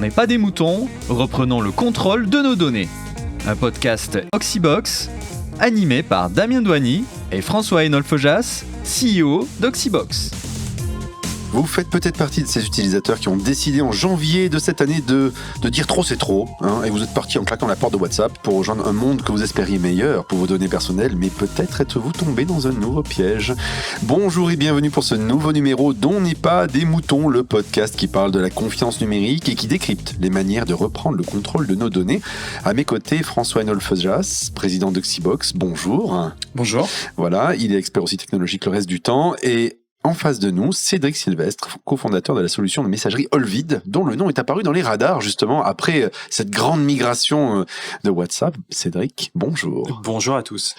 n'est pas des moutons, reprenons le contrôle de nos données. Un podcast Oxybox, animé par Damien Douany et François-Hénolphe Faujas, CEO d'Oxybox. Vous faites peut-être partie de ces utilisateurs qui ont décidé en janvier de cette année de dire trop c'est trop, et vous êtes parti en claquant la porte de WhatsApp pour rejoindre un monde que vous espériez meilleur pour vos données personnelles, mais peut-être êtes-vous tombé dans un nouveau piège. Bonjour et bienvenue pour ce nouveau numéro d'On n'est pas des moutons, le podcast qui parle de la confiance numérique et qui décrypte les manières de reprendre le contrôle de nos données. À mes côtés, François-Hénolphe Faujas, président d'Oxybox, bonjour. Bonjour. Voilà, il est expert aussi technologique le reste du temps et en face de nous, Cédric Sylvestre, cofondateur de la solution de messagerie Olvid, dont le nom est apparu dans les radars justement après cette grande migration de WhatsApp. Cédric, bonjour. Bonjour à tous.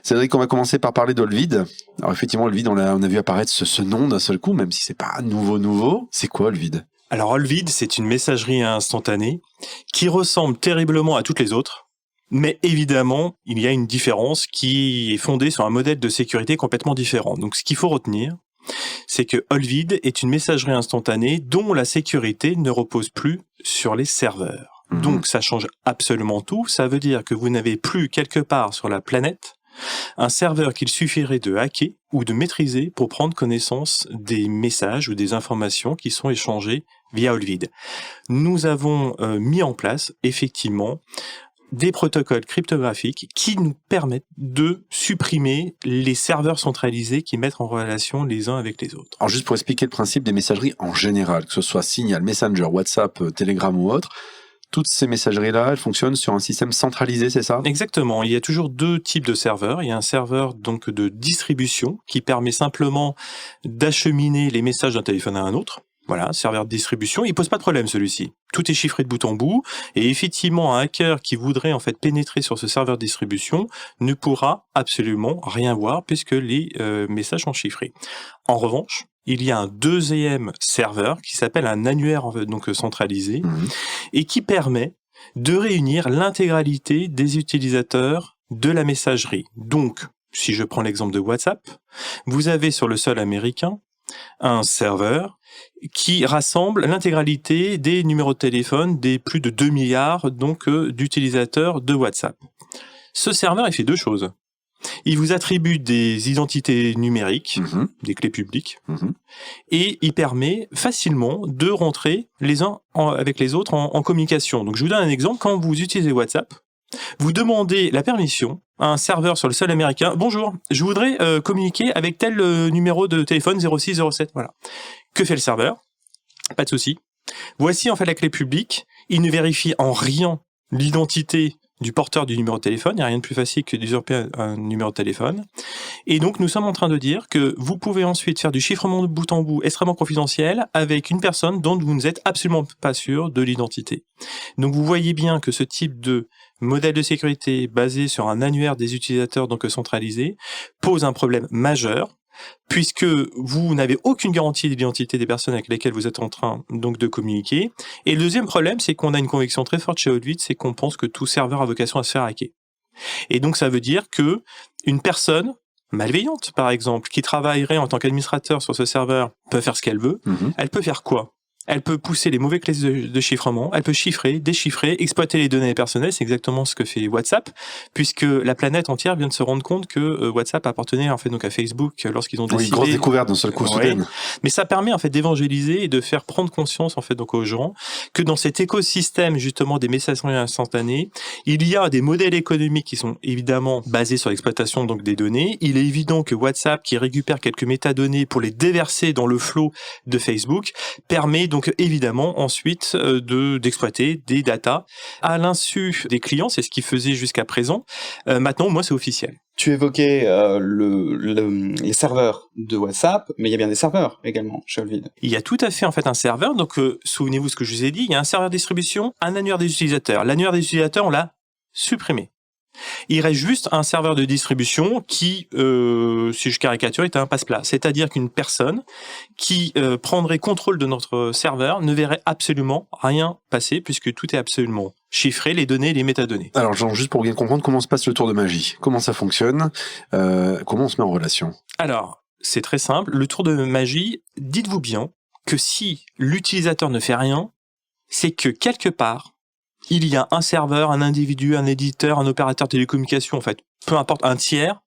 Cédric, on va commencer par parler d'Olvid. Alors effectivement, Olvid, on a vu apparaître ce nom d'un seul coup, même si c'est pas nouveau. C'est quoi Olvid ? Alors Olvid, c'est une messagerie instantanée qui ressemble terriblement à toutes les autres. Mais évidemment, il y a une différence qui est fondée sur un modèle de sécurité complètement différent. Donc ce qu'il faut retenir, c'est que Olvid est une messagerie instantanée dont la sécurité ne repose plus sur les serveurs. Donc ça change absolument tout. Ça veut dire que vous n'avez plus quelque part sur la planète un serveur qu'il suffirait de hacker ou de maîtriser pour prendre connaissance des messages ou des informations qui sont échangées via Olvid. Nous avons mis en place effectivement des protocoles cryptographiques qui nous permettent de supprimer les serveurs centralisés qui mettent en relation les uns avec les autres. Alors juste pour expliquer le principe des messageries en général, que ce soit Signal, Messenger, WhatsApp, Telegram ou autre, toutes ces messageries-là, elles fonctionnent sur un système centralisé, c'est ça ? Exactement. Il y a toujours deux types de serveurs. Il y a un serveur donc de distribution qui permet simplement d'acheminer les messages d'un téléphone à un autre. Voilà, serveur de distribution, il pose pas de problème celui-ci. Tout est chiffré de bout en bout, et effectivement, un hacker qui voudrait en fait pénétrer sur ce serveur de distribution ne pourra absolument rien voir puisque les messages sont chiffrés. En revanche, il y a un deuxième serveur qui s'appelle un annuaire donc centralisé et qui permet de réunir l'intégralité des utilisateurs de la messagerie. Donc, si je prends l'exemple de WhatsApp, vous avez sur le sol américain un serveur qui rassemble l'intégralité des numéros de téléphone des plus de 2 milliards donc d'utilisateurs de WhatsApp. Ce serveur, il fait deux choses. Il vous attribue des identités numériques, des clés publiques, et il permet facilement de rentrer les uns avec les autres en communication. Donc je vous donne un exemple. Quand vous utilisez WhatsApp, vous demandez la permission à un serveur sur le sol américain. Bonjour, je voudrais communiquer avec tel numéro de téléphone 0607. Voilà. Que fait le serveur ? Pas de souci. Voici en fait la clé publique. Il ne vérifie en rien l'identité du porteur du numéro de téléphone. Il n'y a rien de plus facile que d'usurper un numéro de téléphone. Et donc, nous sommes en train de dire que vous pouvez ensuite faire du chiffrement de bout en bout extrêmement confidentiel avec une personne dont vous n'êtes absolument pas sûr de l'identité. Donc, vous voyez bien que ce type de modèle de sécurité basé sur un annuaire des utilisateurs donc centralisé pose un problème majeur puisque vous n'avez aucune garantie de l'identité des personnes avec lesquelles vous êtes en train donc de communiquer. Et le deuxième problème, c'est qu'on a une conviction très forte chez Olvid, c'est qu'on pense que tout serveur a vocation à se faire hacker. Et donc ça veut dire que une personne malveillante, par exemple, qui travaillerait en tant qu'administrateur sur ce serveur, peut faire ce qu'elle veut. Elle peut faire quoi ? Elle peut pousser les mauvais clés de chiffrement, elle peut chiffrer, déchiffrer, exploiter les données personnelles, c'est exactement ce que fait WhatsApp, puisque la planète entière vient de se rendre compte que WhatsApp appartenait en fait donc à Facebook lorsqu'ils ont décidé. Une grosse découverte d'un seul coup soudaine. Mais ça permet en fait d'évangéliser et de faire prendre conscience en fait donc aux gens que dans cet écosystème justement des messageries instantanées, il y a des modèles économiques qui sont évidemment basés sur l'exploitation donc des données. Il est évident que WhatsApp qui récupère quelques métadonnées pour les déverser dans le flot de Facebook permet donc évidemment ensuite d'exploiter des datas à l'insu des clients, c'est ce qu'ils faisaient jusqu'à présent. Maintenant, moi, c'est officiel. Tu évoquais les serveurs de WhatsApp, mais il y a bien des serveurs également chez Olvid. Il y a tout à fait en fait un serveur, donc souvenez-vous ce que je vous ai dit, il y a un serveur de distribution, un annuaire des utilisateurs. L'annuaire des utilisateurs, on l'a supprimé. Il reste juste un serveur de distribution qui, si je caricature, est un passe-plat. C'est-à-dire qu'une personne qui prendrait contrôle de notre serveur ne verrait absolument rien passer puisque tout est absolument chiffré, les données, les métadonnées. Alors, genre, juste pour bien comprendre comment se passe le tour de magie, comment ça fonctionne, comment on se met en relation ? Alors, c'est très simple. Le tour de magie, dites-vous bien que si l'utilisateur ne fait rien, c'est que quelque part, il y a un serveur, un individu, un éditeur, un opérateur télécommunication, en fait, peu importe, un tiers,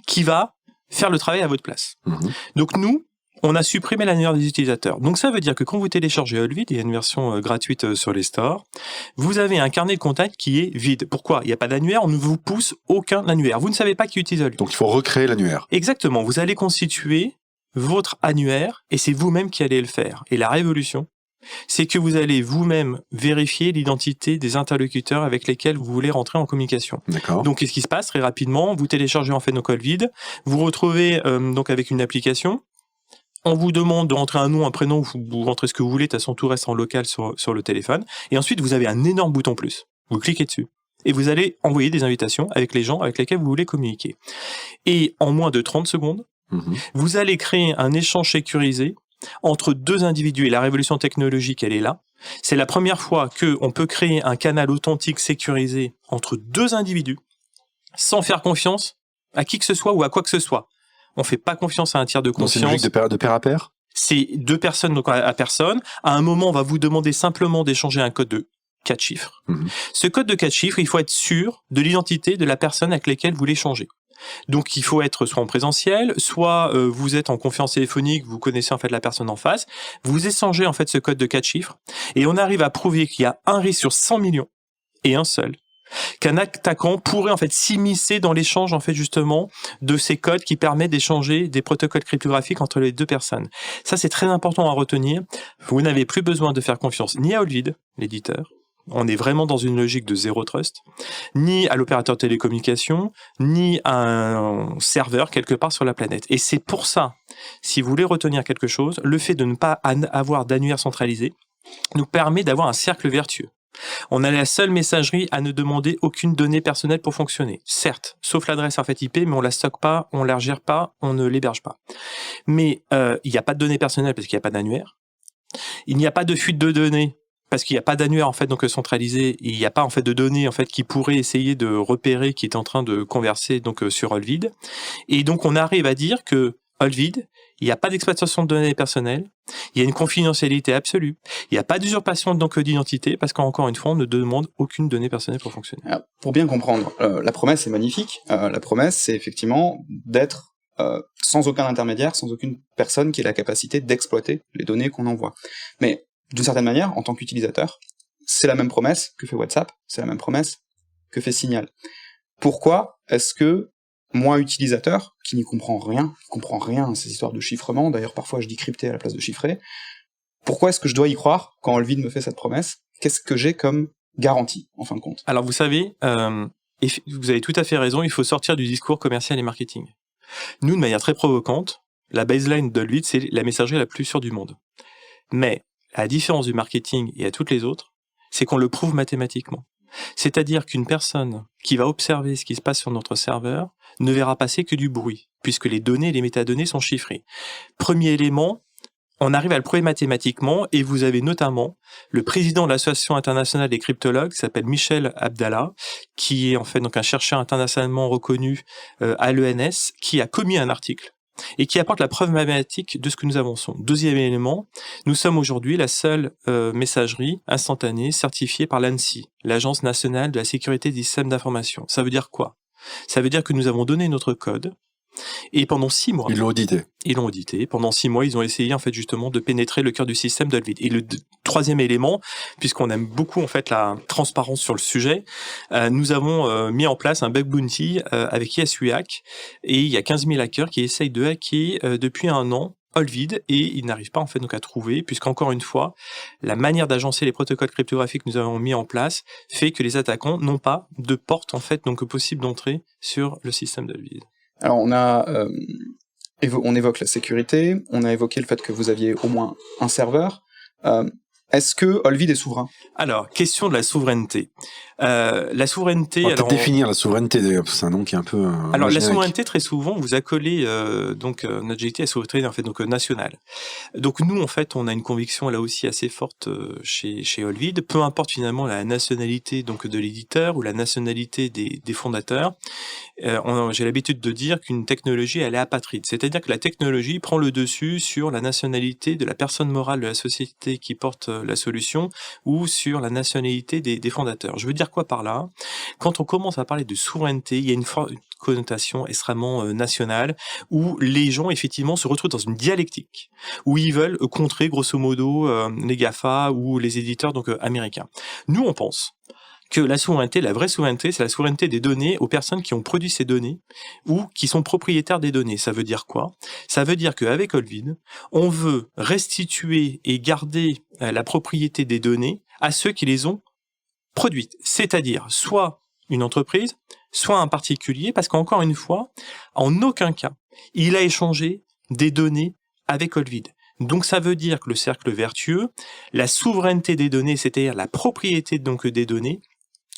qui va faire le travail à votre place. Donc nous, on a supprimé l'annuaire des utilisateurs. Donc ça veut dire que quand vous téléchargez Allvid, il y a une version gratuite sur les stores, vous avez un carnet de contact qui est vide. Pourquoi ? Il n'y a pas d'annuaire, on ne vous pousse aucun annuaire. Vous ne savez pas qui utilise Allvid. Donc il faut recréer l'annuaire. Exactement, vous allez constituer votre annuaire et c'est vous-même qui allez le faire. Et la révolution, c'est que vous allez vous-même vérifier l'identité des interlocuteurs avec lesquels vous voulez rentrer en communication. D'accord. Donc, qu'est-ce qui se passe très rapidement ? Vous téléchargez en fait nos Allvid, vous retrouvez donc avec une application. On vous demande de rentrer un nom, un prénom, vous rentrez ce que vous voulez, de toute façon tout reste en local sur le téléphone. Et ensuite, vous avez un énorme bouton plus. Vous cliquez dessus. Et vous allez envoyer des invitations avec les gens avec lesquels vous voulez communiquer. Et en moins de 30 secondes, vous allez créer un échange sécurisé entre deux individus. Et la révolution technologique, elle est là. C'est la première fois qu'on peut créer un canal authentique sécurisé entre deux individus sans faire confiance à qui que ce soit ou à quoi que ce soit. On fait pas confiance à un tiers de confiance. Donc c'est une logique de pair à pair ? C'est deux personnes donc à personne. À un moment, on va vous demander simplement d'échanger un code de 4 chiffres. Ce code de 4 chiffres, il faut être sûr de l'identité de la personne avec laquelle vous l'échangez. Donc il faut être soit en présentiel, soit vous êtes en conférence téléphonique, vous connaissez en fait la personne en face, vous échangez en fait ce code de 4 chiffres, et on arrive à prouver qu'il y a un risque sur 100 millions, et un seul, qu'un attaquant pourrait en fait s'immiscer dans l'échange en fait justement de ces codes qui permettent d'échanger des protocoles cryptographiques entre les deux personnes. Ça c'est très important à retenir, vous n'avez plus besoin de faire confiance ni à Allvid, l'éditeur, on est vraiment dans une logique de zéro trust, ni à l'opérateur de télécommunication, ni à un serveur quelque part sur la planète. Et c'est pour ça, si vous voulez retenir quelque chose, le fait de ne pas avoir d'annuaire centralisé nous permet d'avoir un cercle vertueux. On a la seule messagerie à ne demander aucune donnée personnelle pour fonctionner. Certes, sauf l'adresse en fait IP, mais on la stocke pas, on la gère pas, on ne l'héberge pas. Mais il n'y a pas de données personnelles parce qu'il n'y a pas d'annuaire. Il n'y a pas de fuite de données parce qu'il n'y a pas d'annuaire en fait donc centralisé, il n'y a pas en fait de données en fait qui pourraient essayer de repérer qui est en train de converser donc sur Allvid. Et donc on arrive à dire que Allvid, il n'y a pas d'exploitation de données personnelles, il y a une confidentialité absolue, il n'y a pas d'usurpation donc d'identité parce qu'encore une fois on ne demande aucune donnée personnelle pour fonctionner. Alors, pour bien comprendre, la promesse est magnifique. La promesse c'est effectivement d'être sans aucun intermédiaire, sans aucune personne qui ait la capacité d'exploiter les données qu'on envoie. Mais d'une certaine manière, en tant qu'utilisateur, c'est la même promesse que fait WhatsApp, c'est la même promesse que fait Signal. Pourquoi est-ce que moi, utilisateur, qui n'y comprend rien à ces histoires de chiffrement, d'ailleurs parfois je dis crypté à la place de chiffré, pourquoi est-ce que je dois y croire quand Allvid me fait cette promesse ? Qu'est-ce que j'ai comme garantie, en fin de compte ? Alors vous savez, et vous avez tout à fait raison, il faut sortir du discours commercial et marketing. Nous, de manière très provocante, la baseline d'Allvid, c'est la messagerie la plus sûre du monde. Mais à la différence du marketing et à toutes les autres, c'est qu'on le prouve mathématiquement. C'est-à-dire qu'une personne qui va observer ce qui se passe sur notre serveur ne verra passer que du bruit, puisque les données et les métadonnées sont chiffrées. Premier élément, on arrive à le prouver mathématiquement, et vous avez notamment le président de l'Association internationale des cryptologues, qui s'appelle Michel Abdallah, qui est en fait donc un chercheur internationalement reconnu à l'ENS, qui a commis un article et qui apporte la preuve mathématique de ce que nous avançons. Deuxième élément, nous sommes aujourd'hui la seule messagerie instantanée certifiée par l'ANSSI, l'Agence nationale de la sécurité des systèmes d'information. Ça veut dire quoi ? Ça veut dire que nous avons donné notre code, et pendant 6 mois... Ils l'ont audité. Pendant 6 mois, ils ont essayé en fait justement de pénétrer le cœur du système d'Allvid. Et le troisième élément, puisqu'on aime beaucoup en fait la transparence sur le sujet, nous avons mis en place un bug bounty avec YesUhack, et il y a 15 000 hackers qui essayent de hacker depuis 1 an Allvid, et ils n'arrivent pas en fait donc à trouver, puisqu'encore une fois, la manière d'agencer les protocoles cryptographiques que nous avons mis en place fait que les attaquants n'ont pas de porte en fait donc possible d'entrée sur le système d'Allvid. Alors on évoque la sécurité, on a évoqué le fait que vous aviez au moins un serveur. Est-ce que Allvid est souverain ? Alors, question de la souveraineté. La souveraineté... On va peut-être définir la souveraineté d'ailleurs, parce que c'est un nom qui est un peu... alors, la souveraineté, très souvent, vous accolez notre adjectif à souveraineté en fait, donc, nationale. Donc nous, en fait, on a une conviction là aussi assez forte chez Allvid. Peu importe finalement la nationalité donc, de l'éditeur ou la nationalité des fondateurs, j'ai l'habitude de dire qu'une technologie, elle est apatride. C'est-à-dire que la technologie prend le dessus sur la nationalité de la personne morale de la société qui porte la solution ou sur la nationalité des fondateurs. Je veux dire quoi par là ? Quand on commence à parler de souveraineté, il y a une connotation extrêmement nationale où les gens effectivement se retrouvent dans une dialectique où ils veulent contrer grosso modo les GAFA ou les éditeurs donc américains. Nous on pense que la souveraineté, la vraie souveraineté, c'est la souveraineté des données aux personnes qui ont produit ces données ou qui sont propriétaires des données. Ça veut dire quoi ? Ça veut dire qu'avec Olvid, on veut restituer et garder la propriété des données à ceux qui les ont produites. C'est-à-dire soit une entreprise, soit un particulier, parce qu'encore une fois, en aucun cas, il a échangé des données avec Olvid. Donc ça veut dire que le cercle vertueux, la souveraineté des données, c'est-à-dire la propriété donc des données,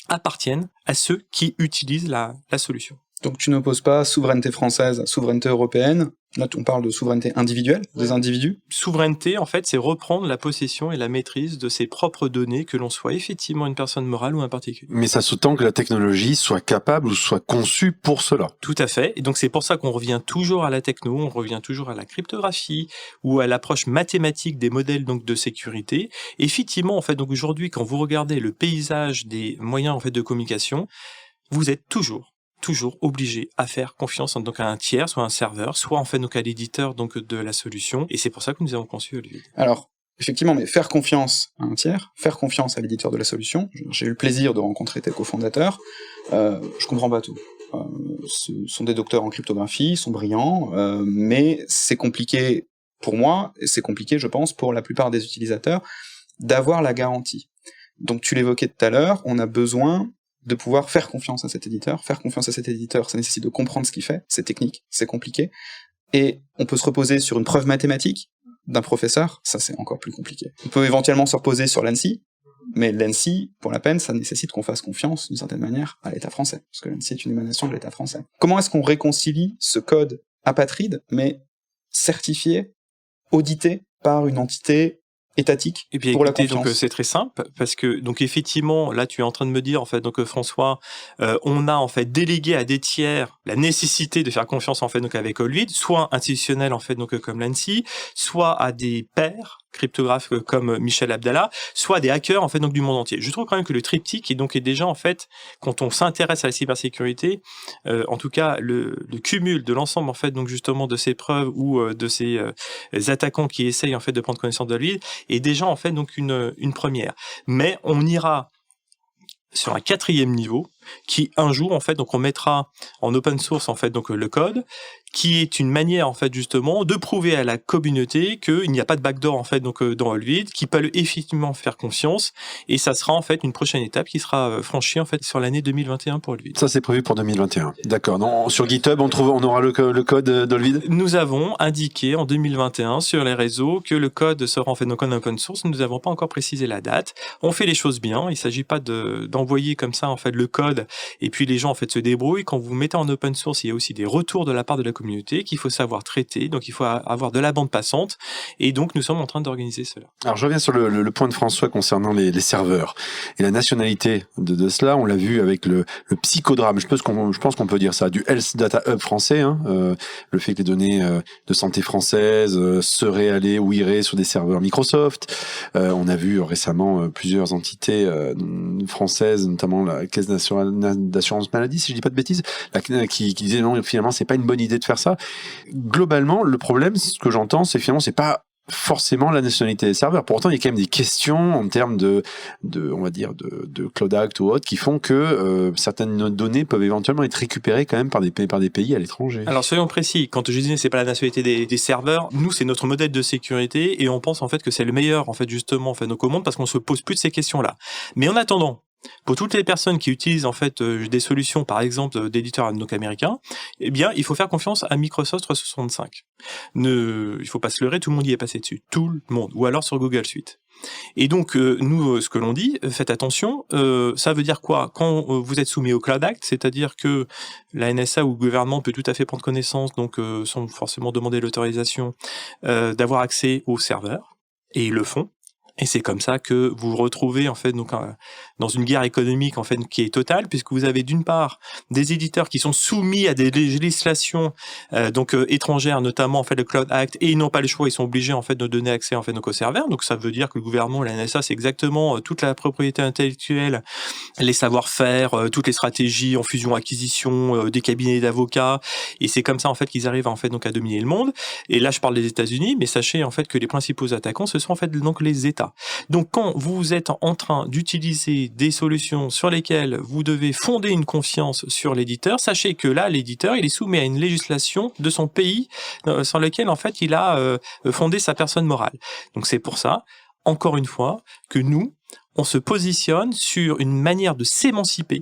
appartiennent à ceux qui utilisent la solution. Donc tu n'opposes pas souveraineté française, souveraineté européenne. Là, on parle de souveraineté individuelle, des individus. Souveraineté, en fait, c'est reprendre la possession et la maîtrise de ses propres données, que l'on soit effectivement une personne morale ou un particulier. Mais ça sous-tend que la technologie soit capable ou soit conçue pour cela. Tout à fait. Et donc, c'est pour ça qu'on revient toujours à la techno, on revient toujours à la cryptographie ou à l'approche mathématique des modèles donc de sécurité. Et effectivement, en fait, donc aujourd'hui, quand vous regardez le paysage des moyens en fait de communication, vous êtes toujours obligé à faire confiance donc à un tiers, soit un serveur, soit en fait donc à l'éditeur donc de la solution. Et c'est pour ça que nous avons conçu Olvid. Alors, effectivement, mais faire confiance à un tiers, faire confiance à l'éditeur de la solution. J'ai eu le plaisir de rencontrer tes cofondateurs. Je comprends pas tout. Ce sont des docteurs en cryptographie, ils sont brillants, mais c'est compliqué pour moi, et c'est compliqué, je pense, pour la plupart des utilisateurs, d'avoir la garantie. Donc, tu l'évoquais tout à l'heure, on a besoin de pouvoir faire confiance à cet éditeur. Faire confiance à cet éditeur, ça nécessite de comprendre ce qu'il fait, c'est technique, c'est compliqué, et on peut se reposer sur une preuve mathématique d'un professeur, ça c'est encore plus compliqué. On peut éventuellement se reposer sur l'ANSSI, mais l'ANSSI, pour la peine, ça nécessite qu'on fasse confiance, d'une certaine manière, à l'État français, parce que l'ANSSI est une émanation de l'État français. Comment est-ce qu'on réconcilie ce code apatride, mais certifié, audité par une entité étatique et bien, pour écoutez, la confiance. Donc c'est très simple parce que donc effectivement là tu es en train de me dire en fait donc François on a en fait délégué à des tiers la nécessité de faire confiance en fait donc avec Olvid, soit institutionnel en fait donc comme l'ANSSI, soit à des pairs cryptographes comme Michel Abdallah, soit des hackers en fait donc du monde entier. Je trouve quand même que le triptyque est déjà en fait quand on s'intéresse à la cybersécurité, en tout cas le cumul de l'ensemble en fait donc justement de ces preuves ou de ces attaquants qui essayent en fait de prendre connaissance de Olvid est déjà en fait donc une première. Mais on ira sur un 4e niveau qui un jour en fait donc on mettra en open source en fait donc le code qui est une manière en fait justement de prouver à la communauté qu'il n'y a pas de backdoor en fait donc dans Olvid, qui peut effectivement faire confiance, et ça sera en fait une prochaine étape qui sera franchie en fait sur l'année 2021 pour Olvid. Ça c'est prévu pour 2021. D'accord. Non, sur GitHub on aura le code d'Olvid. Nous avons indiqué en 2021 sur les réseaux que le code sera en fait donc en open source. Nous n'avons pas encore précisé la date. On fait les choses bien. Il s'agit pas d'envoyer comme ça en fait le code et puis les gens en fait se débrouillent. Quand vous mettez en open source, il y a aussi des retours de la part de la communauté qu'il faut savoir traiter, donc il faut avoir de la bande passante, et donc nous sommes en train d'organiser cela. Alors je reviens sur le point de François concernant les serveurs et la nationalité de cela. On l'a vu avec le psychodrame, je pense qu'on peut dire ça, du Health Data Hub français, le fait que les données de santé françaises seraient allées ou iraient sur des serveurs Microsoft. On a vu récemment plusieurs entités françaises, notamment la Caisse d'assurance maladie, si je dis pas de bêtises, qui disait non, finalement c'est pas une bonne idée de faire ça. Globalement, le problème, ce que j'entends, c'est finalement c'est pas forcément la nationalité des serveurs. Pourtant, il y a quand même des questions en termes de on va dire de Cloud Act ou autre qui font que certaines données peuvent éventuellement être récupérées quand même par des pays à l'étranger. Alors soyons précis, quand je disais c'est pas la nationalité des serveurs, nous c'est notre modèle de sécurité et on pense en fait que c'est le meilleur en fait justement en fait donc au monde parce qu'on se pose plus de ces questions-là. Mais en attendant, pour toutes les personnes qui utilisent en fait des solutions, par exemple d'éditeurs donc américains, eh bien, il faut faire confiance à Microsoft 365. Il faut pas se leurrer, tout le monde y est passé dessus, tout le monde, ou alors sur Google Suite. Et donc nous, ce que l'on dit, faites attention. Ça veut dire quoi ? Quand vous êtes soumis au Cloud Act, c'est-à-dire que la NSA ou le gouvernement peut tout à fait prendre connaissance, donc sans forcément demander l'autorisation, d'avoir accès aux serveurs, et ils le font. Et c'est comme ça que vous vous retrouvez en fait donc dans une guerre économique en fait qui est totale, puisque vous avez d'une part des éditeurs qui sont soumis à des législations étrangères, notamment en fait le Cloud Act, et ils n'ont pas le choix, ils sont obligés en fait de donner accès en fait donc aux serveurs. Donc ça veut dire que le gouvernement, la NSA, c'est exactement toute la propriété intellectuelle, les savoir-faire, toutes les stratégies en fusion-acquisition, des cabinets d'avocats, et c'est comme ça en fait qu'ils arrivent en fait donc à dominer le monde. Et là je parle des États-Unis, mais sachez en fait que les principaux attaquants ce sont en fait donc les États. Donc quand vous êtes en train d'utiliser des solutions sur lesquelles vous devez fonder une confiance sur l'éditeur, sachez que là l'éditeur il est soumis à une législation de son pays sur lequel en fait il a fondé sa personne morale. Donc c'est pour ça, encore une fois, que nous on se positionne sur une manière de s'émanciper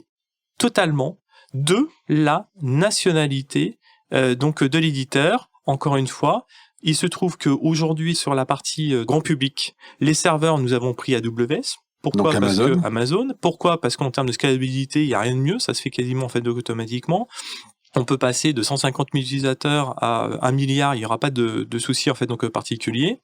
totalement de la nationalité de l'éditeur. Encore une fois, il se trouve qu'aujourd'hui, sur la partie grand public, les serveurs, nous avons pris AWS. Pourquoi ? Donc Parce Amazon. que Amazon. Pourquoi ? Parce qu'en termes de scalabilité, il n'y a rien de mieux. Ça se fait quasiment en fait automatiquement. On peut passer de 150 000 utilisateurs à 1 milliard, il n'y aura pas de souci en fait donc particulier.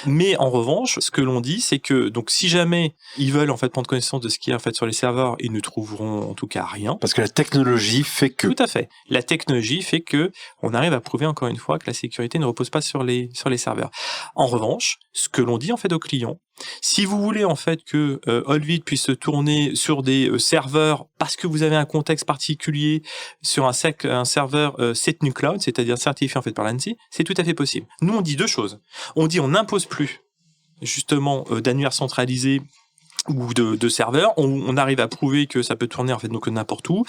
Mais en revanche, ce que l'on dit, c'est que donc si jamais ils veulent en fait prendre connaissance de ce qu'il y a en fait sur les serveurs, ils ne trouveront en tout cas rien. Parce que la technologie fait que. Tout à fait. La technologie fait que on arrive à prouver encore une fois que la sécurité ne repose pas sur les serveurs. En revanche, ce que l'on dit en fait aux clients, si vous voulez en fait que Olvid puisse se tourner sur des serveurs parce que vous avez un contexte particulier sur un serveur CETNU Cloud, c'est-à-dire certifié en fait par l'ANSI, c'est tout à fait possible. Nous on dit deux choses. On dit on n'impose plus justement d'annuaire centralisé ou de serveurs, on arrive à prouver que ça peut tourner en fait donc n'importe où,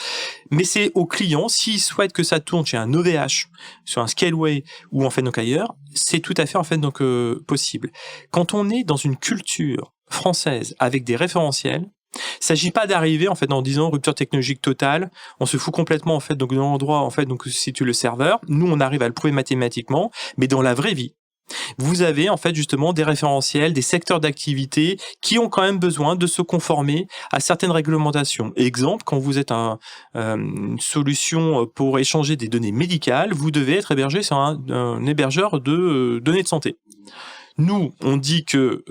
mais c'est aux clients, s'ils souhaitent que ça tourne chez un OVH, sur un Scaleway ou en fait donc ailleurs, c'est tout à fait en fait donc possible. Quand on est dans une culture française avec des référentiels, il s'agit pas d'arriver en fait en disant rupture technologique totale, on se fout complètement en fait donc de l'endroit en fait donc où se situe le serveur. Nous on arrive à le prouver mathématiquement, mais dans la vraie vie, vous avez en fait justement des référentiels, des secteurs d'activité qui ont quand même besoin de se conformer à certaines réglementations. Exemple, quand vous êtes une solution pour échanger des données médicales, vous devez être hébergé sur un hébergeur de données de santé. Nous, on dit que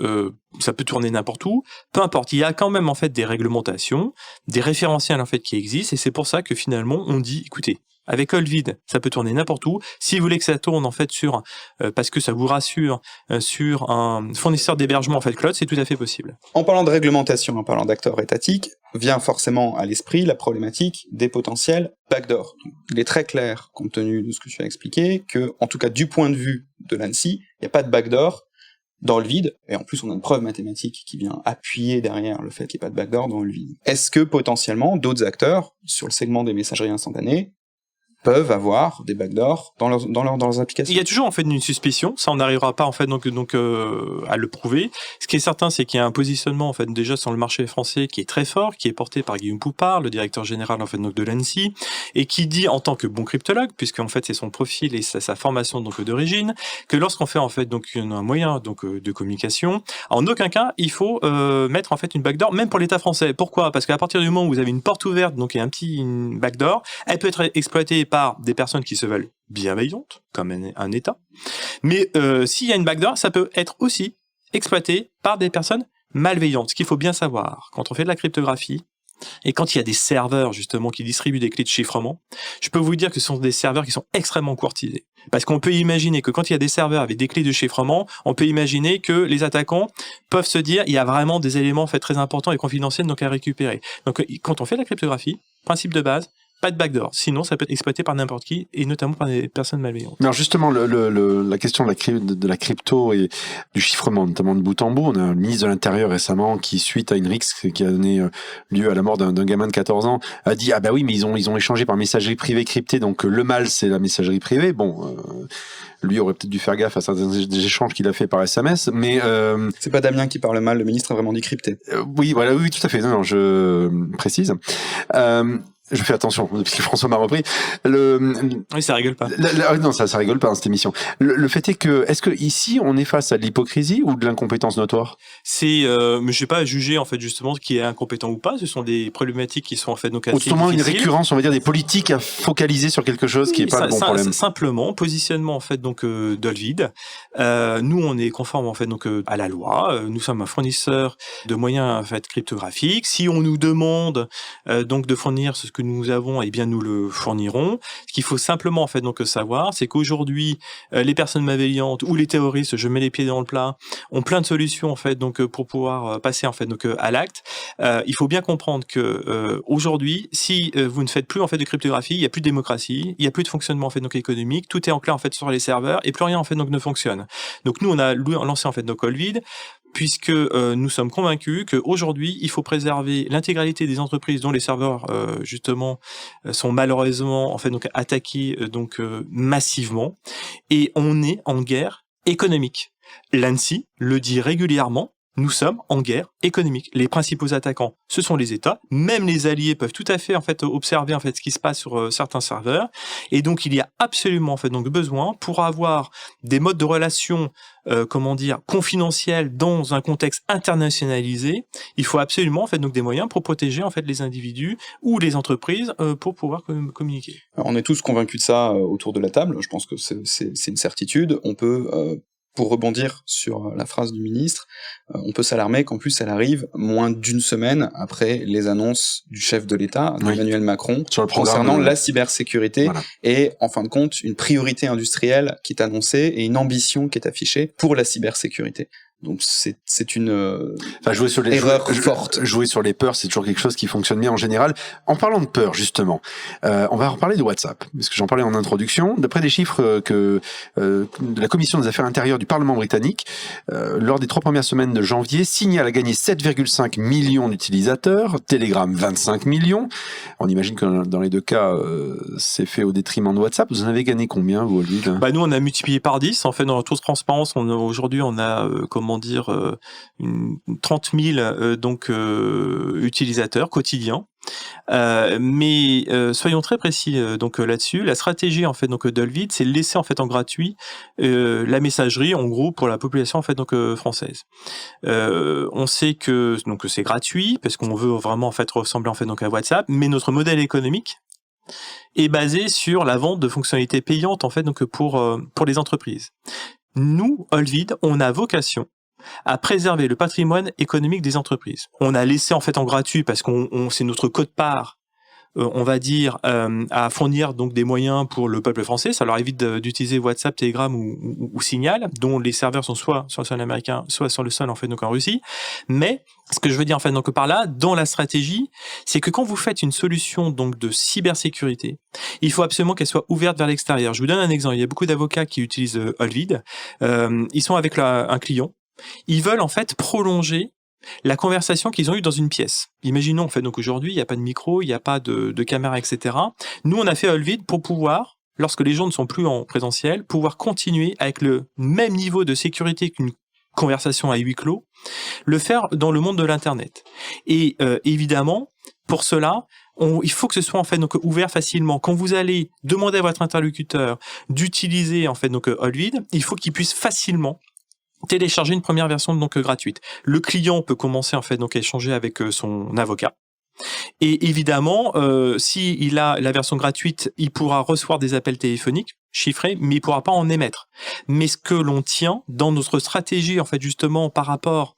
ça peut tourner n'importe où, peu importe. Il y a quand même en fait des réglementations, des référentiels en fait qui existent, et c'est pour ça que finalement on dit, écoutez, avec Olvid, ça peut tourner n'importe où. Si vous voulez que ça tourne en fait sur, parce que ça vous rassure, sur un fournisseur d'hébergement en fait cloud, c'est tout à fait possible. En parlant de réglementation, en parlant d'acteurs étatiques, vient forcément à l'esprit la problématique des potentiels backdoors. Il est très clair, compte tenu de ce que tu as expliqué, que, en tout cas du point de vue de l'ANSI, il n'y a pas de backdoor dans le vide, et en plus on a une preuve mathématique qui vient appuyer derrière le fait qu'il n'y ait pas de backdoor dans le vide. Est-ce que potentiellement d'autres acteurs, sur le segment des messageries instantanées, peuvent avoir des backdoors dans leurs applications? Il y a toujours en fait une suspicion, ça on n'arrivera pas en fait donc à le prouver. Ce qui est certain, c'est qu'il y a un positionnement en fait déjà sur le marché français qui est très fort, qui est porté par Guillaume Poupard, le directeur général en fait donc de l'ANSI, et qui dit en tant que bon cryptologue, puisque en fait c'est son profil et sa formation donc d'origine, que lorsqu'on fait en fait donc un moyen donc de communication, en aucun cas il faut mettre en fait une backdoor, même pour l'État français. Pourquoi ? Parce qu'à partir du moment où vous avez une porte ouverte, donc il y a une backdoor, elle peut être exploitée par des personnes qui se veulent bienveillantes, comme un État. Mais s'il y a une backdoor, ça peut être aussi exploité par des personnes malveillantes. Ce qu'il faut bien savoir, quand on fait de la cryptographie, et quand il y a des serveurs justement qui distribuent des clés de chiffrement, je peux vous dire que ce sont des serveurs qui sont extrêmement courtisés. Parce qu'on peut imaginer que quand il y a des serveurs avec des clés de chiffrement, on peut imaginer que les attaquants peuvent se dire il y a vraiment des éléments en fait très importants et confidentiels donc à récupérer. Donc quand on fait de la cryptographie, principe de base, pas de backdoor, sinon ça peut être exploité par n'importe qui, et notamment par des personnes malveillantes. Alors justement, la question de la crypto et du chiffrement, notamment de bout en bout, on a un ministre de l'Intérieur récemment qui, suite à une rixe qui a donné lieu à la mort d'un gamin de 14 ans, a dit « Ah bah oui, mais ils ont échangé par messagerie privée cryptée, donc le mal c'est la messagerie privée. » Bon, lui aurait peut-être dû faire gaffe à certains échanges qu'il a fait par SMS, mais... C'est pas Damien qui parle mal, le ministre a vraiment dit crypté. Oui, voilà, oui, tout à fait, non, je précise. Je fais attention, puisque François m'a repris. Oui, ça rigole pas. Non, ça rigole pas, cette émission. Le fait est que, est-ce que ici, on est face à de l'hypocrisie ou de l'incompétence notoire? Mais je vais pas juger, en fait, justement, qui est incompétent ou pas. Ce sont des problématiques qui sont, en fait, donc assez difficiles. Autrement, une récurrence, on va dire, des politiques à focaliser sur quelque chose qui est pas le bon problème. Simplement, positionnement, en fait, donc, d'Olvid. Nous, on est conforme, en fait, donc, à la loi. Nous sommes un fournisseur de moyens, en fait, cryptographiques. Si on nous demande, donc, de fournir ce que nous avons, eh bien nous le fournirons. Ce qu'il faut simplement en fait donc savoir, c'est qu'aujourd'hui les personnes malveillantes ou les terroristes, je mets les pieds dans le plat, ont plein de solutions en fait donc pour pouvoir passer en fait donc à l'acte. Il faut bien comprendre que aujourd'hui, si vous ne faites plus en fait de cryptographie, il y a plus de démocratie, il y a plus de fonctionnement en fait donc économique, tout est enclin en fait sur les serveurs et plus rien en fait donc ne fonctionne. Donc nous on a lancé en fait donc Olvid, puisque nous sommes convaincus qu'aujourd'hui, il faut préserver l'intégralité des entreprises dont les serveurs justement sont malheureusement en fait donc attaqués massivement, et on est en guerre économique. L'ANSSI le dit régulièrement. Nous sommes en guerre économique. Les principaux attaquants, ce sont les États. Même les alliés peuvent tout à fait en fait observer en fait ce qui se passe sur certains serveurs. Et donc il y a absolument en fait donc besoin pour avoir des modes de relation confidentiels dans un contexte internationalisé. Il faut absolument en fait donc des moyens pour protéger en fait les individus ou les entreprises pour pouvoir communiquer. Alors, on est tous convaincus de ça autour de la table. Je pense que c'est une certitude. On peut pour rebondir sur la phrase du ministre, on peut s'alarmer qu'en plus elle arrive moins d'une semaine après les annonces du chef de l'État, Emmanuel Macron, sur le concernant la cybersécurité, voilà. Et en fin de compte une priorité industrielle qui est annoncée et une ambition qui est affichée pour la cybersécurité. Donc c'est une jouer sur les erreur forte. Jouer sur les peurs, c'est toujours quelque chose qui fonctionne bien en général. En parlant de peur, justement, on va reparler de WhatsApp, parce que j'en parlais en introduction. D'après des chiffres de la Commission des Affaires intérieures du Parlement britannique, lors des 3 premières semaines de janvier, Signal a gagné 7,5 millions d'utilisateurs, Telegram 25 millions. On imagine que dans les deux cas, c'est fait au détriment de WhatsApp. Vous en avez gagné combien, vous, Olivier ? Nous, on a multiplié par 10. En fait, dans la toute transparence, aujourd'hui, on a 30 000 utilisateurs quotidiens. Mais soyons très précis là-dessus. La stratégie en fait d'Olvid, c'est de laisser en fait en gratuit la messagerie en gros pour la population en fait française. On sait que c'est gratuit parce qu'on veut vraiment en fait ressembler en fait à WhatsApp, mais notre modèle économique est basé sur la vente de fonctionnalités payantes en fait pour les entreprises. Nous, Olvid, on a vocation à préserver le patrimoine économique des entreprises. On a laissé en fait en gratuit parce qu'on c'est notre quote-part, on va dire, à fournir donc des moyens pour le peuple français. Ça leur évite d'utiliser WhatsApp, Telegram ou Signal, dont les serveurs sont soit sur le sol américain, soit sur le sol en fait donc en Russie. Mais ce que je veux dire en fait donc par là, dans la stratégie, c'est que quand vous faites une solution donc de cybersécurité, il faut absolument qu'elle soit ouverte vers l'extérieur. Je vous donne un exemple. Il y a beaucoup d'avocats qui utilisent Olvid. Ils sont avec un client. Ils veulent en fait prolonger la conversation qu'ils ont eue dans une pièce. Imaginons en fait donc aujourd'hui, il n'y a pas de micro, il n'y a pas de caméra, etc. Nous, on a fait Olvid pour pouvoir, lorsque les gens ne sont plus en présentiel, pouvoir continuer avec le même niveau de sécurité qu'une conversation à huis clos, le faire dans le monde de l'internet. Et évidemment, pour cela, il faut que ce soit en fait donc ouvert facilement. Quand vous allez demander à votre interlocuteur d'utiliser en fait donc Olvid, il faut qu'il puisse facilement télécharger une première version donc gratuite. Le client peut commencer en fait donc à échanger avec son avocat. Et évidemment, si il a la version gratuite, il pourra recevoir des appels téléphoniques chiffrés, mais il pourra pas en émettre. Mais ce que l'on tient dans notre stratégie en fait justement par rapport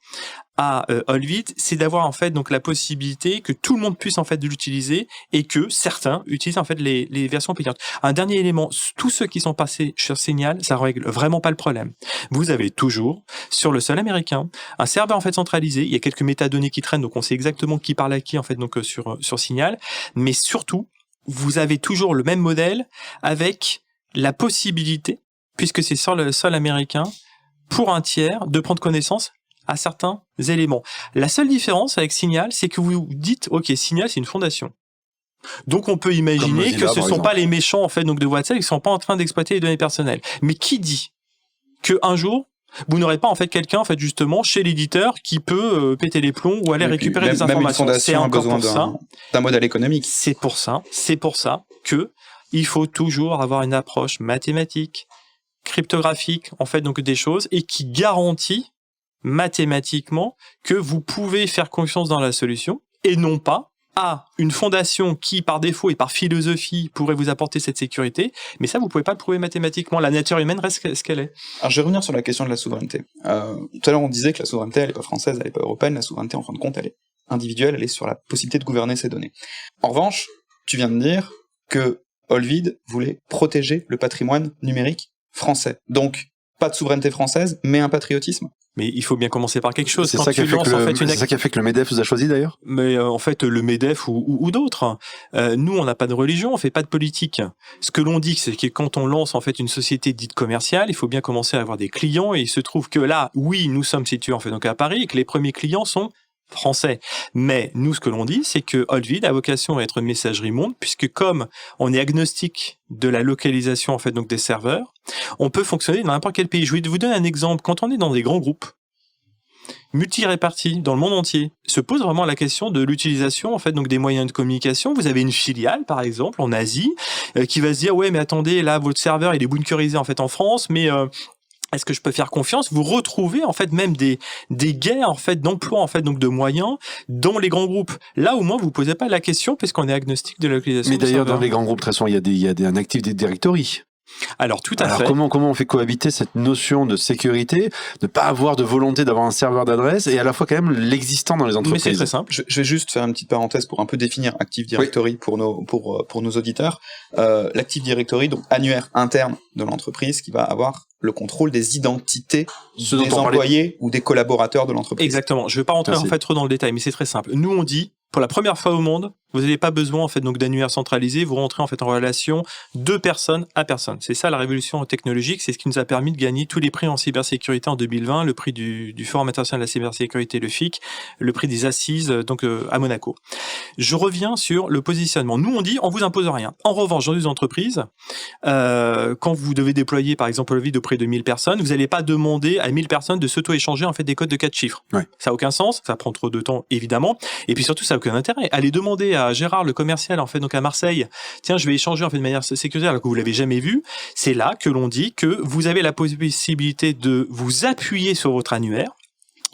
à Olvid, c'est d'avoir en fait donc la possibilité que tout le monde puisse en fait l'utiliser et que certains utilisent en fait les versions payantes. Un dernier élément, tous ceux qui sont passés sur Signal, ça règle vraiment pas le problème. Vous avez toujours sur le sol américain un serveur en fait centralisé, il y a quelques métadonnées qui traînent donc on sait exactement qui parle à qui en fait donc sur Signal, mais surtout vous avez toujours le même modèle avec la possibilité, puisque c'est sur le sol américain, pour un tiers de prendre connaissance à certains éléments. La seule différence avec Signal, c'est que vous dites, ok, Signal, c'est une fondation. Donc on peut imaginer que ce ne sont pas les méchants en fait donc de WhatsApp, qui ne sont pas en train d'exploiter les données personnelles. Mais qui dit qu'un jour, Vous n'aurez pas en fait quelqu'un en fait justement chez l'éditeur qui peut péter les plombs ou aller récupérer des informations. Même une fondation a besoin ça. D'un modèle économique. C'est pour ça que il faut toujours avoir une approche mathématique, cryptographique en fait donc des choses et qui garantit mathématiquement que vous pouvez faire confiance dans la solution et non pas à une fondation qui, par défaut et par philosophie, pourrait vous apporter cette sécurité, mais ça, vous pouvez pas le prouver mathématiquement. La nature humaine reste ce qu'elle est. Alors, je vais revenir sur la question de la souveraineté. Tout à l'heure, on disait que la souveraineté, elle est pas française, elle est pas européenne. La souveraineté, en fin de compte, elle est individuelle, elle est sur la possibilité de gouverner ces données. En revanche, tu viens de dire que Olvid voulait protéger le patrimoine numérique français. Donc, pas de souveraineté française, mais un patriotisme. Mais il faut bien commencer par quelque chose. C'est ça qui a fait que le MEDEF vous a choisi d'ailleurs. Mais en fait, le MEDEF ou d'autres, nous, on n'a pas de religion, on fait pas de politique. Ce que l'on dit, c'est que quand on lance en fait une société dite commerciale, il faut bien commencer à avoir des clients. Et il se trouve que là, oui, nous sommes situés en fait donc à Paris et que les premiers clients sont français. Mais nous, ce que l'on dit, c'est que Olvid a vocation à être une messagerie monde, puisque comme on est agnostique de la localisation en fait donc des serveurs, on peut fonctionner dans n'importe quel pays. Je vais vous donner un exemple. Quand on est dans des grands groupes multi-répartis dans le monde entier, se pose vraiment la question de l'utilisation en fait donc des moyens de communication. Vous avez une filiale par exemple en Asie qui va se dire ouais mais attendez là votre serveur il est bunkerisé en fait en France mais est-ce que je peux faire confiance? Vous retrouvez en fait même des guerres en fait d'emploi en fait donc de moyens dans les grands groupes. Là au moins vous posez pas la question puisqu'on est agnostique de la localisation. Mais d'ailleurs dans les grands groupes très souvent il y a un Active Directory. Alors tout à fait. Comment on fait cohabiter cette notion de sécurité, de pas avoir de volonté d'avoir un serveur d'adresse et à la fois quand même l'existant dans les entreprises. Mais c'est très simple. Je vais juste faire une petite parenthèse pour un peu définir Active Directory pour nos auditeurs. L'Active Directory, donc annuaire interne de l'entreprise, qui va avoir le contrôle des identités des employés ou des collaborateurs de l'entreprise. Exactement. Je vais pas rentrer en fait trop dans le détail, mais c'est très simple. Nous on dit pour la première fois au monde, vous n'avez pas besoin en fait donc d'annuaire centralisé, vous rentrez en fait en relation de personne à personne. C'est ça la révolution technologique, c'est ce qui nous a permis de gagner tous les prix en cybersécurité en 2020, le prix du Forum international de la cybersécurité, le FIC, le prix des assises donc à Monaco. Je reviens sur le positionnement. Nous on dit on vous impose rien. En revanche, dans les entreprises, quand vous devez déployer par exemple Olvid auprès de 1000 personnes, vous n'allez pas demander à 1000 personnes de s'auto-échanger en fait des codes de 4 chiffres. Ouais. Ça n'a aucun sens, ça prend trop de temps évidemment, et puis surtout ça n'a aucun intérêt. Allez demander à Gérard le commercial en fait donc à Marseille, tiens je vais échanger en fait de manière sécuritaire alors que vous l'avez jamais vu. C'est là que l'on dit que vous avez la possibilité de vous appuyer sur votre annuaire,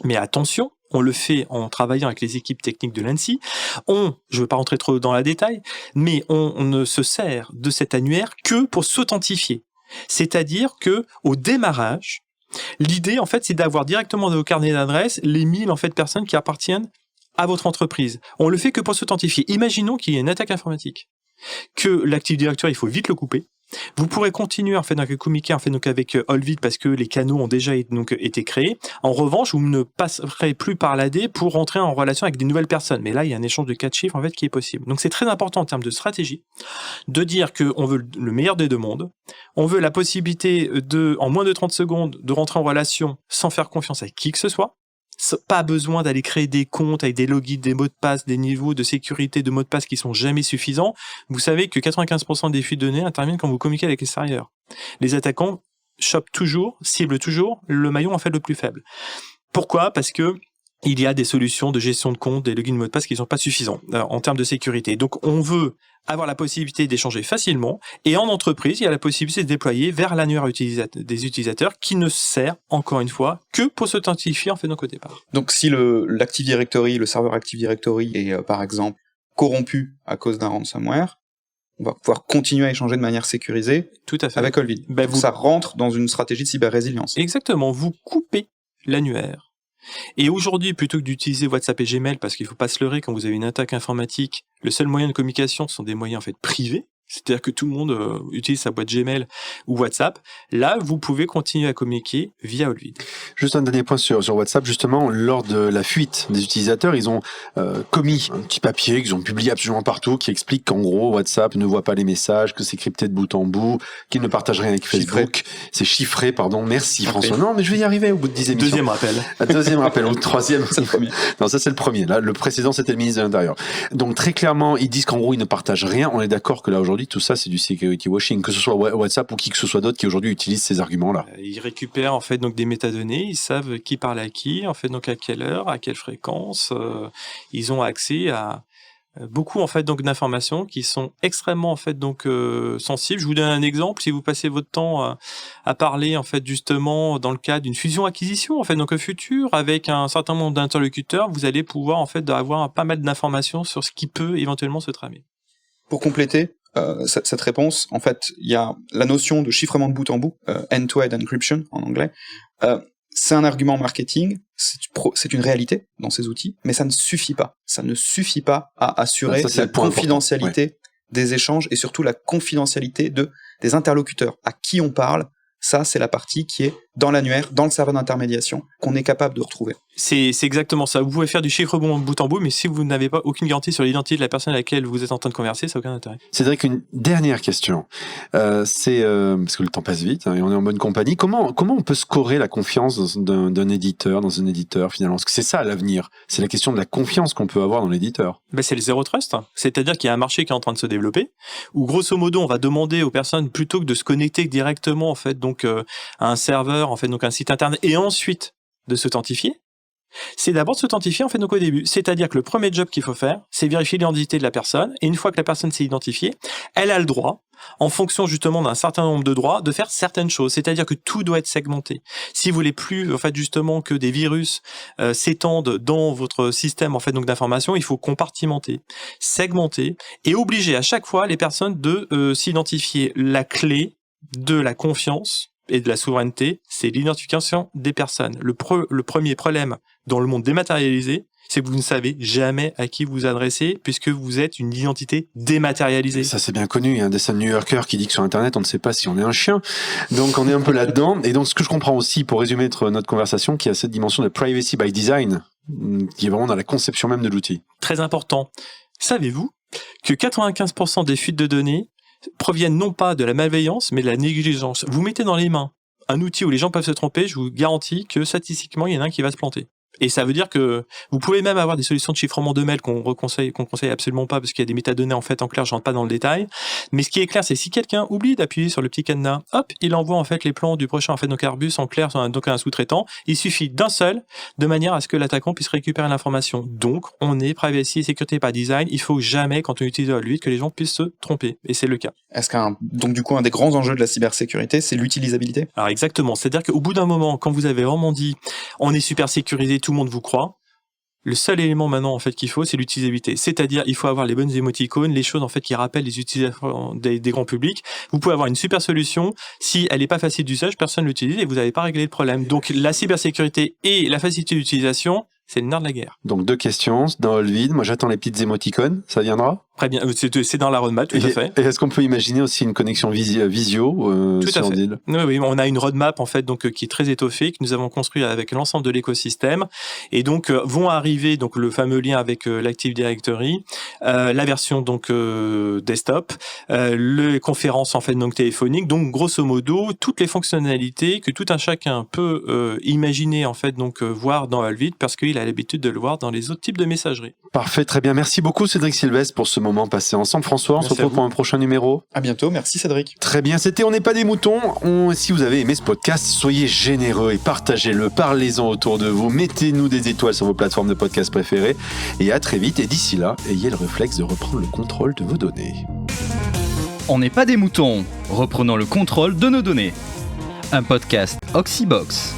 mais attention. On le fait en travaillant avec les équipes techniques de l'ANSSI. Je ne veux pas rentrer trop dans la détail, mais on ne se sert de cet annuaire que pour s'authentifier. C'est-à-dire que au démarrage, l'idée en fait c'est d'avoir directement dans vos carnets d'adresses les 1000 en fait personnes qui appartiennent à votre entreprise. On le fait que pour s'authentifier. Imaginons qu'il y ait une attaque informatique, que l'Active Directory, il faut vite le couper. Vous pourrez continuer en fait à communiquer en fait donc avec Olvid parce que les canaux ont déjà été créés. En revanche, vous ne passerez plus par l'AD pour rentrer en relation avec des nouvelles personnes. Mais là, il y a un échange de 4 chiffres en fait qui est possible. Donc c'est très important en termes de stratégie de dire que on veut le meilleur des deux mondes. On veut la possibilité en moins de 30 secondes, de rentrer en relation sans faire confiance à qui que ce soit. Pas besoin d'aller créer des comptes avec des logins, des mots de passe, des niveaux de sécurité de mots de passe qui sont jamais suffisants. Vous savez que 95% des fuites de données interviennent quand vous communiquez avec l'extérieur. Les attaquants ciblent toujours le maillon en fait le plus faible. Pourquoi? Parce que il y a des solutions de gestion de compte, des logins de mots de passe qui ne sont pas suffisants en termes de sécurité. Donc on veut avoir la possibilité d'échanger facilement et en entreprise, il y a la possibilité de déployer vers l'annuaire des utilisateurs qui ne sert, encore une fois, que pour s'authentifier en fait donc au départ. Donc si l'Active Directory, le serveur Active Directory est par exemple corrompu à cause d'un ransomware, on va pouvoir continuer à échanger de manière sécurisée tout à fait avec Olvid. Ça rentre dans une stratégie de cyber-résilience. Exactement, vous coupez l'annuaire. Et aujourd'hui, plutôt que d'utiliser WhatsApp et Gmail, parce qu'il ne faut pas se leurrer, quand vous avez une attaque informatique, le seul moyen de communication sont des moyens en fait privés, c'est-à-dire que tout le monde utilise sa boîte Gmail ou WhatsApp. Là, vous pouvez continuer à communiquer via Olvid. Juste un dernier point sur WhatsApp, justement, lors de la fuite des utilisateurs, ils ont commis un petit papier qu'ils ont publié absolument partout, qui explique qu'en gros, WhatsApp ne voit pas les messages, que c'est crypté de bout en bout, qu'ils ne partagent rien avec Facebook. C'est chiffré, pardon. Merci François. Non, mais je vais y arriver au bout de 10 émissions. Deuxième rappel, ou troisième. C'est le premier. Non, ça c'est le premier. Là, le précédent, c'était le ministre de l'Intérieur. Donc très clairement, ils disent qu'en gros, ils ne partagent rien. On est d'accord que là, aujourd'hui, aujourd'hui, tout ça, c'est du security washing, que ce soit WhatsApp ou qui que ce soit d'autre qui aujourd'hui utilise ces arguments-là. Ils récupèrent en fait donc des métadonnées, ils savent qui parle à qui, en fait donc à quelle heure, à quelle fréquence. Ils ont accès à beaucoup en fait donc d'informations qui sont extrêmement en fait donc sensibles. Je vous donne un exemple. Si vous passez votre temps à parler en fait justement dans le cadre d'une fusion-acquisition en fait donc futur avec un certain nombre d'interlocuteurs, vous allez pouvoir en fait avoir pas mal d'informations sur ce qui peut éventuellement se tramer. Pour compléter cette réponse, en fait, il y a la notion de chiffrement de bout en bout, end-to-end encryption en anglais. C'est un argument marketing, c'est une réalité dans ces outils, mais ça ne suffit pas. Ça ne suffit pas à assurer la confidentialité des échanges et surtout la confidentialité des interlocuteurs. À qui on parle, ça c'est la partie qui est dans l'annuaire, dans le serveur d'intermédiation, qu'on est capable de retrouver. C'est exactement ça. Vous pouvez faire du chiffrement de bout en bout, mais si vous n'avez pas aucune garantie sur l'identité de la personne à laquelle vous êtes en train de converser, ça n'a aucun intérêt. Cédric, une dernière question. Parce que le temps passe vite et on est en bonne compagnie. Comment on peut scorer la confiance d'un éditeur, dans un éditeur finalement? Parce que c'est ça l'avenir. C'est la question de la confiance qu'on peut avoir dans l'éditeur. C'est le zero trust. C'est-à-dire qu'il y a un marché qui est en train de se développer, où grosso modo, on va demander aux personnes plutôt que de se connecter directement en fait donc à un serveur, en fait donc un site internet, et ensuite de s'authentifier. C'est d'abord de s'authentifier en fait donc au début. C'est-à-dire que le premier job qu'il faut faire, c'est vérifier l'identité de la personne. Et une fois que la personne s'est identifiée, elle a le droit, en fonction justement d'un certain nombre de droits, de faire certaines choses. C'est-à-dire que tout doit être segmenté. Si vous voulez plus en fait justement que des virus s'étendent dans votre système en fait donc d'information, il faut compartimenter, segmenter et obliger à chaque fois les personnes de s'identifier. La clé de la confiance et de la souveraineté, c'est l'identification des personnes. Le premier problème dans le monde dématérialisé, c'est que vous ne savez jamais à qui vous adresser puisque vous êtes une identité dématérialisée. Ça, c'est bien connu. Il y a un dessin de New Yorker qui dit que sur Internet, on ne sait pas si on est un chien. Donc, on est un peu là-dedans. Et donc, ce que je comprends aussi, pour résumer notre conversation, qu'il y a cette dimension de privacy by design, qui est vraiment dans la conception même de l'outil. Très important. Savez-vous que 95% des fuites de données proviennent non pas de la malveillance, mais de la négligence. Vous mettez dans les mains un outil où les gens peuvent se tromper, je vous garantis que statistiquement, il y en a un qui va se planter. Et ça veut dire que vous pouvez même avoir des solutions de chiffrement de mail qu'on conseille absolument pas parce qu'il y a des métadonnées en fait en clair, je rentre pas dans le détail. Mais ce qui est clair, c'est si quelqu'un oublie d'appuyer sur le petit cadenas, hop, il envoie en fait les plans du prochain en fait donc Airbus en clair donc à un sous-traitant. Il suffit d'un seul de manière à ce que l'attaquant puisse récupérer l'information. Donc, on est privacy et sécurité par design. Il faut jamais, quand on utilise All8, que les gens puissent se tromper. Et c'est le cas. Est-ce donc du coup, un des grands enjeux de la cybersécurité, c'est l'utilisabilité? Alors exactement. C'est-à-dire qu'au bout d'un moment, quand vous avez vraiment dit, on est super sécurisé, tout le monde vous croit. Le seul élément maintenant en fait qu'il faut, c'est l'utilisabilité. C'est-à-dire, il faut avoir les bonnes émoticônes, les choses en fait qui rappellent les utilisateurs des grands publics. Vous pouvez avoir une super solution. Si elle n'est pas facile d'usage, personne l'utilise et vous n'avez pas réglé le problème. Donc, la cybersécurité et la facilité d'utilisation, c'est le nerf de la guerre. Donc, 2 questions. Dans All8, moi j'attends les petites émoticônes. Ça viendra? Très bien, c'est dans la roadmap, tout à fait. Et est-ce qu'on peut imaginer aussi une connexion visio tout à fait. Deal? Oui, on a une roadmap en fait donc qui est très étoffée que nous avons construit avec l'ensemble de l'écosystème et donc vont arriver donc le fameux lien avec l'Active Directory, la version donc desktop, les conférences en fait donc téléphoniques, donc grosso modo toutes les fonctionnalités que tout un chacun peut imaginer en fait donc voir dans All8 parce qu'il a l'habitude de le voir dans les autres types de messagerie. Parfait, très bien. Merci beaucoup Cédric Sylvestre pour ce moment passé ensemble. François, on se retrouve pour un prochain numéro. À bientôt, merci Cédric. Très bien, c'était On n'est pas des moutons. Si vous avez aimé ce podcast, soyez généreux et partagez-le, parlez-en autour de vous, mettez-nous des étoiles sur vos plateformes de podcast préférées et à très vite. Et d'ici là, ayez le réflexe de reprendre le contrôle de vos données. On n'est pas des moutons, reprenons le contrôle de nos données. Un podcast Oxybox.